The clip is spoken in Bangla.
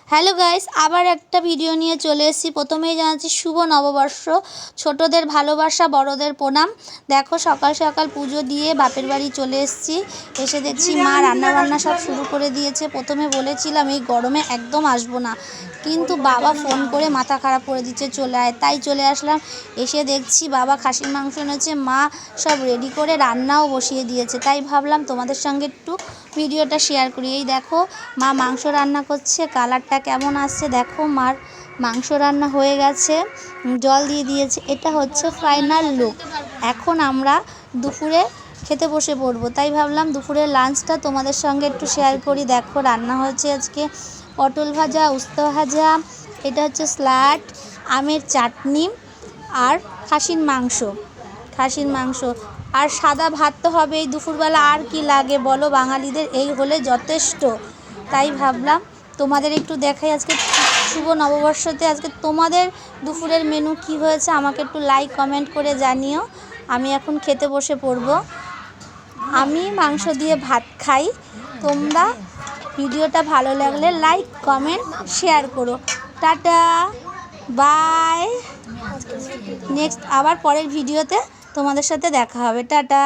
হ্যালো গাইস, আবার একটা ভিডিও নিয়ে চলে এসেছি। প্রথমেই জানাচ্ছি শুভ নববর্ষ। ছোটদের ভালোবাসা, বড়দের প্রণাম। দেখো সকাল সকাল পুজো দিয়ে বাপের বাড়ি চলে এসেছি। এসে দেখছি মা রান্নাবান্না সব শুরু করে দিয়েছে। প্রথমে বলেছিলাম এই গরমে একদম আসবো না, কিন্তু বাবা ফোন করে মাথা খারাপ করে দিচ্ছে চলে আয়, তাই চলে আসলাম। এসে দেখছি বাবা খাসির মাংস এনেছে, মা সব রেডি করে রান্নাও বসিয়ে দিয়েছে। তাই ভাবলাম তোমাদের সঙ্গে একটু ভিডিওটা শেয়ার করি। এই দেখো মা মাংস রান্না করছে, কালারটা কেমন আসছে দেখো। মার মাংস রান্না হয়ে গেছে, জল দিয়ে দিয়েছে। এটা হচ্ছে ফাইনাল লুক। এখন আমরা দুপুরে খেতে বসে পড়বো। তাই ভাবলাম দুপুরের লাঞ্চটা তোমাদের সঙ্গে একটু শেয়ার করি। দেখো রান্না হয়েছে আজকে পটল ভাজা, উস্তা ভাজা, এটা হচ্ছে স্যালাড, আমের চাটনি আর খাসির মাংস আর সাদা ভাত তো হবেই। দুপুরবেলা আর কি লাগে বলো, বাঙালিদের এই হলে যথেষ্ট। তাই ভাবলাম তোমাদের একটু দেখাই আজকে শুভ নববর্ষতে আজকে তোমাদের দুপুরের মেনু কি হয়েছে আমাকে একটু লাইক কমেন্ট করে জানিও। আমি এখন খেতে বসে পড়ব। আমি মাংস দিয়ে ভাত খাই। তোমরা ভিডিওটা ভালো লাগলে লাইক কমেন্ট শেয়ার করো। Tata, bye. নেক্সট আবার পরের ভিডিওতে তোমাদের সাথে দেখা হবে। টাটা।